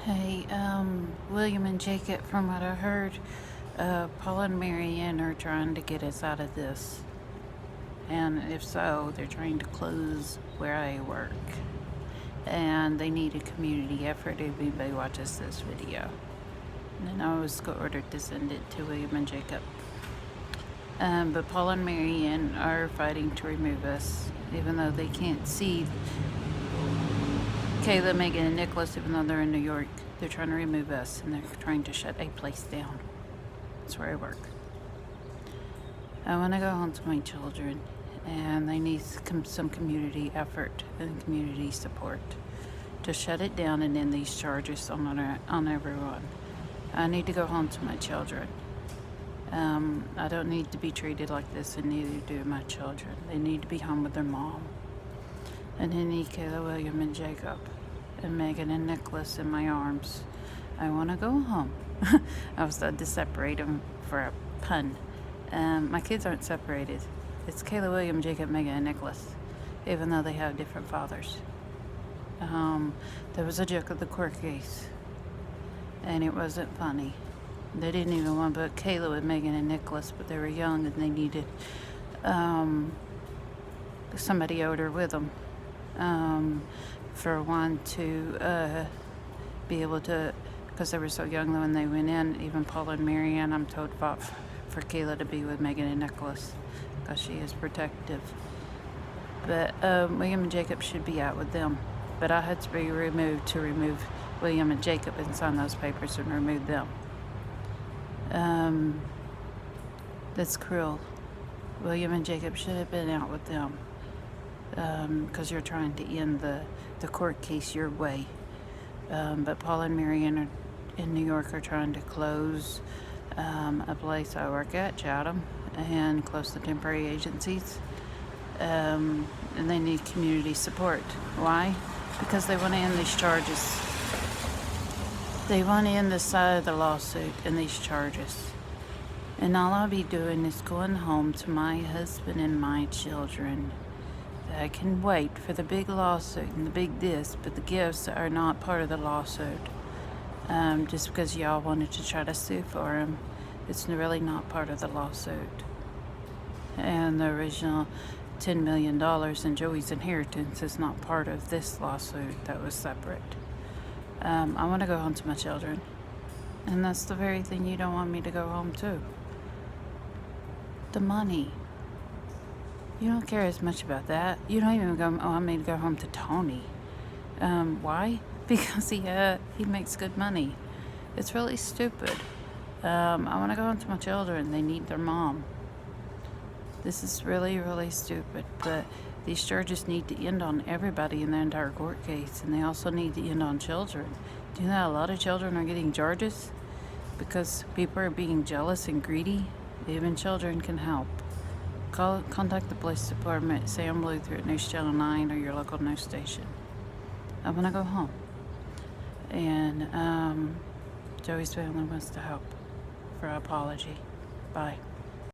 Hey, William and Jacob, from what I heard, Paul and Marianne are trying to get us out of this. And if so, they're trying to close where I work. And they need a community effort if anybody watches this video. And then I was ordered to send it to William and Jacob. But Paul and Marianne are fighting to remove us, even though they can't see Kayla, Megan, and Nicholas, even though they're in New York. They're trying to remove us, and they're trying to shut a place down. That's where I work. I want to go home to my children, and they need some community effort and community support to shut it down and end these charges on everyone. I need to go home to my children. I don't need to be treated like this, and neither do my children. They need to be home with their mom. And I need Kayla, William, and Jacob, and Megan and Nicholas in my arms. I want to go home. I was to separate them for a pun. My kids aren't separated. It's Kayla, William, Jacob, Megan, and Nicholas, even though they have different fathers. There was a joke of the court case, and it wasn't funny. They didn't even want to put Kayla with Megan and Nicholas, but they were young and they needed somebody older with them. For one to be able to, because they were so young when they went in, even Paul and Marianne, I'm told, fought for Kayla to be with Megan and Nicholas because she is protective. But William and Jacob should be out with them. But I had to be removed to remove William and Jacob and sign those papers and remove them. That's cruel. William and Jacob should have been out with them. Because you're trying to end the court case your way. But Paul and Marianne in New York are trying to close a place I work at, Chatham, and close the temporary agencies. And they need community support. Why? Because they want to end these charges. They want to end the side of the lawsuit and these charges. And all I'll be doing is going home to my husband and my children. I can wait for the big lawsuit and the big this, but the gifts are not part of the lawsuit. Just because y'all wanted to try to sue for them, it's really not part of the lawsuit. And the original $10 million in Joey's inheritance is not part of this lawsuit. That was separate. I want to go home to my children. And that's the very thing you don't want me to go home to. The money. You don't care as much about that. You don't even want me to go home to Tony. Why? Because he makes good money. It's really stupid. I want to go home to my children. They need their mom. This is really, really stupid. But these charges need to end on everybody in the entire court case. And they also need to end on children. Do you know a lot of children are getting charges? Because people are being jealous and greedy. Even children can help. Contact the police department, Sam Luther at News Channel 9 or your local news station. I want to go home. And Joey's family wants to help for an apology. Bye.